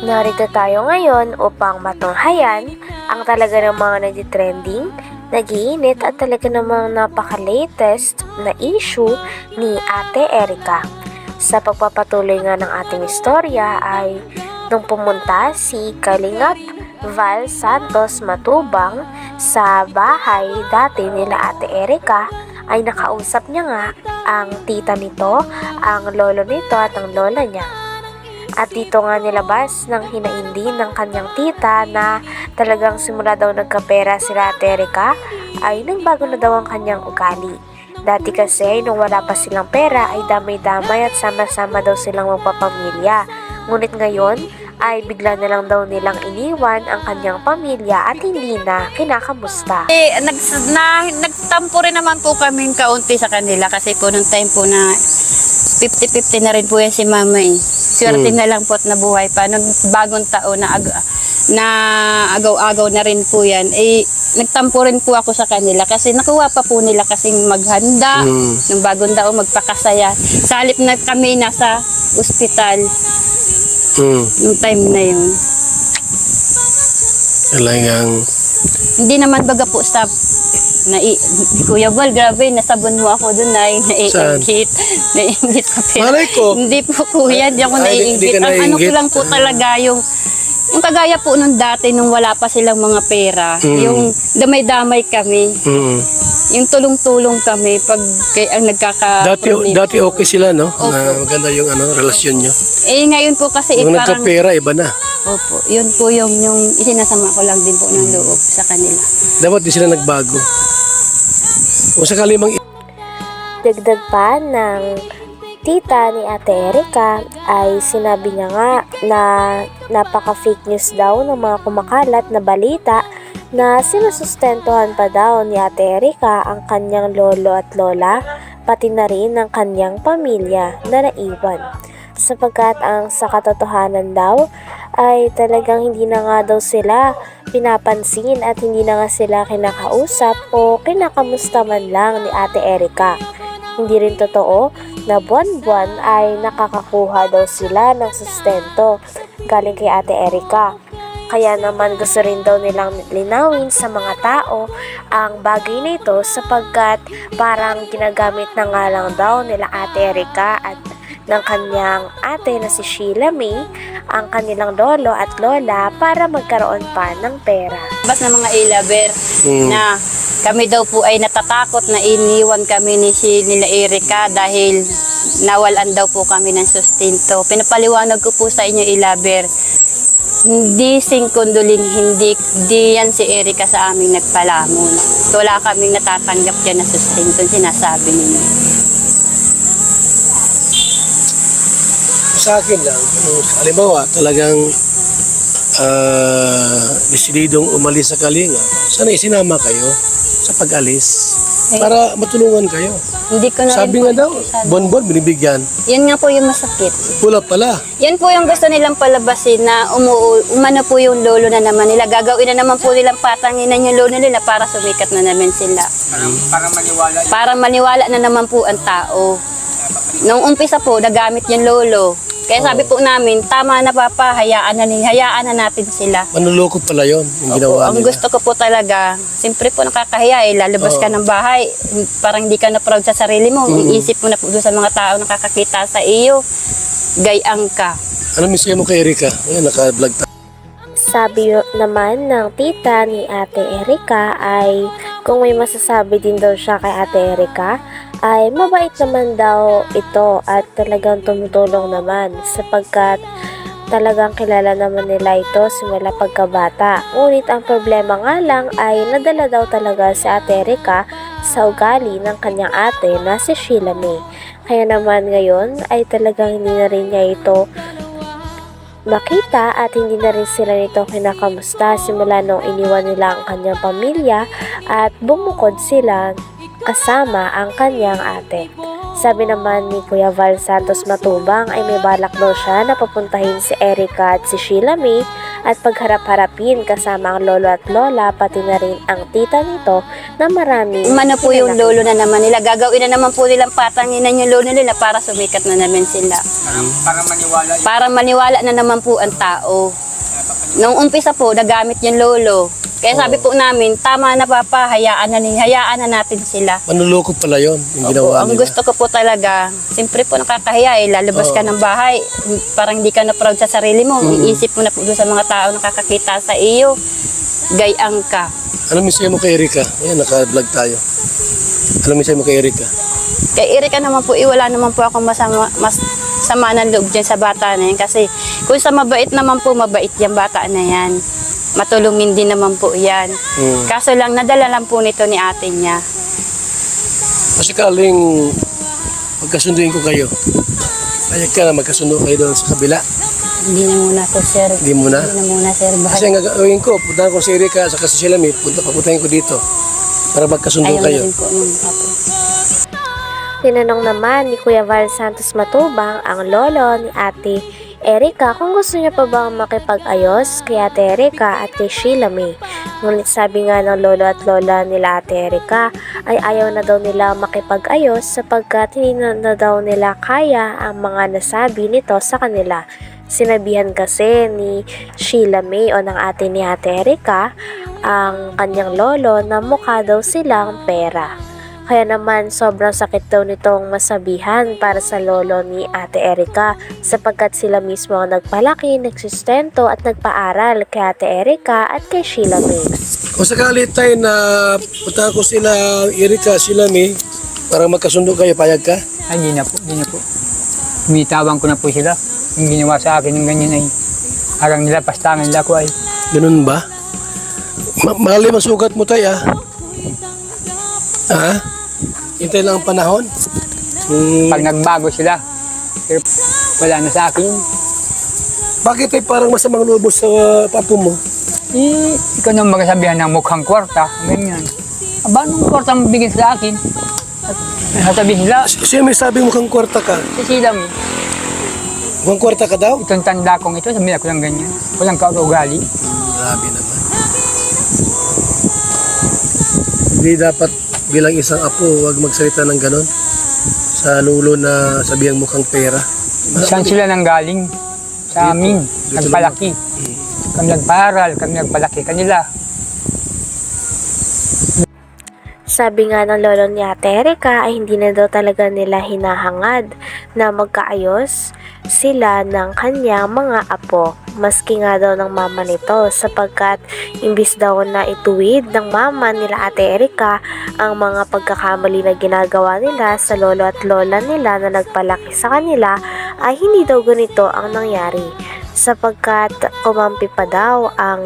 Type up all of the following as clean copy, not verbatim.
Narito tayo ngayon upang matunghayan ang talaga ng mga nagtitrending, nag-iinit at talaga namang napaka-latest na issue ni Ate Erica. Sa pagpapatuloy nga ng ating istorya ay nung pumunta si Kalingap Val Santos Matubang sa bahay dati nila Ate Erica, ay nakausap niya nga ang tita nito, ang lolo nito at ang lola niya. At dito nga nilabas ng hinaindi ng kanyang tita na talagang simula daw nagkapera sila Ate Erica ay nagbago na daw ang kanyang ugali. Dati kasi nung wala pa silang pera ay damay-damay at sama-sama daw silang magpapamilya. Ngunit ngayon ay bigla na lang daw nilang iniwan ang kanyang pamilya at hindi na kinakamusta. Nagtampo rin naman po kami kaunti sa kanila kasi po nung time po na 50-50 na rin po yan si mama eh. Swerte na lang po at nabuhay pa. Nung bagong taon na agaw-agaw na rin po yan, eh, nagtampo rin po ako sa kanila kasi nakuha pa po nila kasing maghanda, nung bagong taon magpakasaya. Sa halip na kami nasa ospital, nung time na yun. Talagang Hindi naman baga po sa Kuya Val, grabe, nasabon mo ako doon na naiingit. Naiingit ka pero malay ko. hindi po kuya, di ako Ay, hindi naiingit. ka Ang ano ko naiinggit. lang po talaga yung kagaya po nung dati nung wala pa silang mga pera, yung damay-damay kami, yung tulong-tulong kami pag ang dati okay sila, no? Na maganda yung relasyon nyo. Eh ngayon po kasi Nung parang, nagkapera, iba na. opo, yun po yung isinasama ko lang din po ng loob sa kanila. Dapat di sila nagbago. Kung sakali mang Dagdag pa ng tita ni Ate Erica ay sinabi niya nga na napaka-fake news daw ng mga kumakalat na balita na sinusustentuhan pa daw ni Ate Erica ang kanyang lolo at lola, pati na rin ang kanyang pamilya na naiwan. Sapagkat ang sa katotohanan daw ay talagang hindi na nga daw sila pinapansin at hindi na nga sila kinakausap o kinakamusta man lang ni Ate Erica. Hindi rin totoo na buwan-buwan ay nakakakuha daw sila ng sustento galing kay Ate Erica. Kaya naman gusto rin daw nilang linawin sa mga tao ang bagay na ito sapagkat parang ginagamit na nga lang daw nila Ate Erica at ng kanyang ate na si Sheila May ang kanilang lolo at lola para magkaroon pa ng pera. Bas na mga ilaber na kami daw po ay natatakot na iniwan kami nila Erica dahil nawalan daw po kami ng sustento. Pinapaliwanag ko po sa inyo ilaber, hindi singkunduling, hindi yan si Erica sa aming nagpalamon. Wala kaming natatanggap dyan na sustento, sinasabi ninyo. sa akin lang, halimbawa talagang desididong umalis sa Kalinga, sana isinama kayo sa pag-alis para matulungan kayo. Hindi ko na Sabi nga daw, bon-bon binibigyan. Yan nga po yung masakit. Pula pala. Yan po yung gusto nilang palabasin na umano po yung lolo na naman nila. Gagawin na naman po nilang patanginan yung lolo nila para sumikat na naman sila. Para maniwala na naman po ang tao. Nung umpisa po, nagamit yung lolo. Kaya sabi po namin, tama na papa, hayaan na natin sila. Manuloko pala yon yung ginawa Ang nila. gusto ko po talaga, siyempre po nakakahiya lalabas ka ng bahay, parang hindi ka na proud sa sarili mo, iisip mo na po doon sa mga tao nakakakita sa iyo, gayang ka. Ano mismo mo kay Erica? Ayan, naka-vlog tayo. Sabi naman ng tita ni Ate Erica ay kung may masasabi din daw siya kay Ate Erica ay mabait naman daw ito at talagang tumutulong naman sapagkat talagang kilala naman nila ito simula pagkabata. Ngunit ang problema nga lang ay nadala daw talaga si Ate Erica sa ugali ng kanyang ate na si Sheila May. Kaya naman ngayon ay talagang hindi na rin niya ito makita at hindi na rin sila nito kinakamusta simula nung iniwan nila ang kanyang pamilya at bumukod sila kasama ang kanyang ate. Sabi naman ni Kuya Val Santos Matubang ay may balak daw siya na papuntahin si Erica at si Sheila May at pagharap-harapin kasama ang lolo at lola pati na rin ang tita nito na marami. Mano po yung lolo na naman nila. Gagawin na naman po nilang patanginan yung lolo nila para sumikat na naman sila. Para maniwala na naman po ang tao. Nung umpisa po, nagamit yung lolo. Kaya sabi po namin, tama na papa, hayaan na natin sila. Manluloko pala yon yung Opo, ginawa ang nila. gusto ko po talaga, siyempre po nakakahiya lalabas ka ng bahay, parang hindi ka na proud sa sarili mo, iisip mo na po doon sa mga tao na nakakakita sa iyo, gayang ka. Ano mensahe mo kay Erika? Ayan, naka-vlog tayo. Ano mensahe mo kay Erika? Kay Erika naman po, wala naman po akong mas sama ng loob dyan sa bata na yan. Kasi kung sa mabait naman po, mabait yung bata na yan. Matulungin din naman po yan. Kaso lang, nadala lang po nito ni ate niya. Kasi kaling magkasunduin ko kayo. Payag ka na magkasundo kayo doon sa kabila. Hindi na muna po, sir. Hindi mo na? Hindi na muna, sir. Kasi ang gagawin ko, puntahan ko si Erika sa si Shelamit, papuntahin ko dito para magkasundo Ayaw na kayo. rin po nung apo. Tinanong naman ni Kuya Val Santos Matubang ang lolo ni Ate Erika kung gusto niya pa bang makipag-ayos kay Ate Erika at kay Sheila May. Ngunit sabi nga ng lolo at lola nila Ate Erika ay ayaw na daw nila makipag-ayos sapagkat hindi na daw nila kaya ang mga nasabi nito sa kanila. Sinabihan kasi ni Sheila May o ng ate ni Ate Erika ang kanyang lolo na mukha daw silang pera. Kaya naman sobrang sakit daw nitong masabihan para sa lolo ni Ate Erika sapagkat sila mismo ang nagpalaki, nagsustento at nagpaaral kay Ate Erika at kay Sheila May. Kung sakali tayo na puntahan ko sila Erika, Shelamit, para magkasundo kayo, payag ka? Ay, hindi na po. Umitawan ko na po sila. Yung ginawa sa akin ng ganyan ay harang nila, pastangan nila ko ay. Ganun ba? Malalim ang sugat mo tayo, ha? Hintay lang ang panahon. Pag nagbago sila, pero wala na sa akin. Bakit ay parang masamang loob sa papo mo? Ikaw nang magsasabihan ng mukhang kwarta, ganyan. Aba, anong kwarta ang bigyan sa akin? At sasabihin sila, Siya may sabing mukhang kwarta ka. si Silam, Mukhang kwarta ka daw? itong tanda kong ito, sabihin ako ng ganyan. Walang kaugali. Grabe naman. Hindi dapat bilang isang apo, huwag magsalita ng ganon. Sa lulo na sabihang mukhang pera. Saan sila nang galing? Sa amin, nagpalaki. Kami nagparal, kami nagpalaki kanila. Sabi nga ng lolo ni Ate Erika ay hindi na daw talaga nila hinahangad na magkaayos sila ng kanyang mga apo. Maski nga daw ng mama nito sapagkat imbis daw na ituwid ng mama nila Ate Erika ang mga pagkakamali na ginagawa nila sa lolo at lola nila na nagpalaki sa kanila ay hindi daw ganito ang nangyari sapagkat kumampi pa daw ang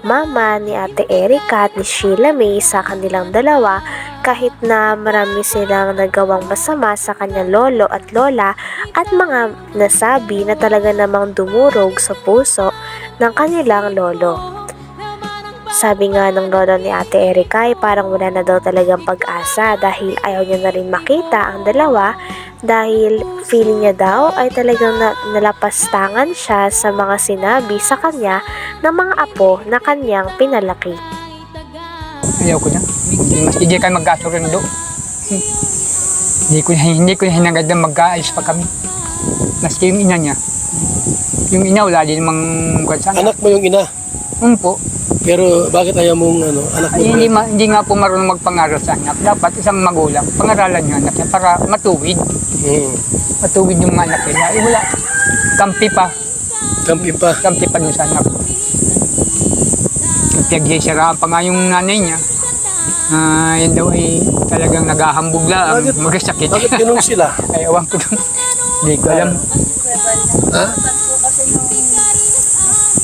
mama ni Ate Erika at ni Sheila May sa kanilang dalawa kahit na marami silang nagawang masama sa kanyang lolo at lola at mga nasabi na talaga namang dumurog sa puso ng kanilang lolo. Sabi nga ng lolo ni Ate Erika ay parang wala na daw talagang pag-asa dahil ayaw niya na rin makita ang dalawa dahil feeling niya daw ay talagang nalapastangan siya sa mga sinabi sa kanya ng mga apo na kanyang pinalaki. Ayaw ko na. Mas hindi kayo magkasurundo. Hindi ko na hinagad na magkaayos pa kami. Maski yung ina niya. Yung ina wala din namang kwansan. Anak mo yung ina. Po. Pero bakit ayaw mong anak mo? Ay, hindi nga po marunong magpangaral sa anak. Dapat isang magulang, pangaralan niya anak niya para matuwid. Matuwid yung mga anak niya. Eh wala. Kampi pa. Kampi pa dun sa anak. Pinagsisiraan pa nga yung nanay niya. Yan daw ay talagang naghahambog lang. Magkasakit. Bakit ganun sila? Ay, awan ko dun. Hindi ko alam. Ha?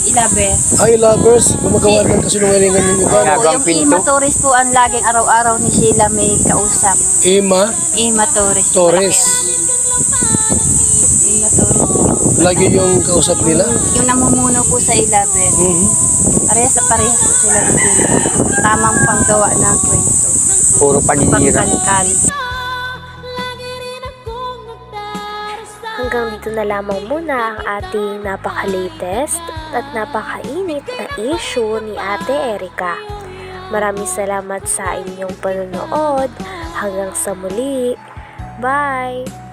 Ilabe. Ay, lovers, gumagawa ng kasinungalingan yung iba. Ginagawang Yung pinto. Ima Torres po ang laging araw-araw ni Sheila May kausap. Ima Ima Torres. Torres. Ima Torres. Lagi yung kausap nila. Yung namumuno po sa Ilabe. Parehas po sila ng pinto. Tamang panggawa ng kwento. Puro paninira. Pagkalikal. hanggang dito na lamang muna ang ating napaka-latest at napakainit na issue ni Ate Erica. Maraming salamat sa inyong panonood. Hanggang sa muli. Bye!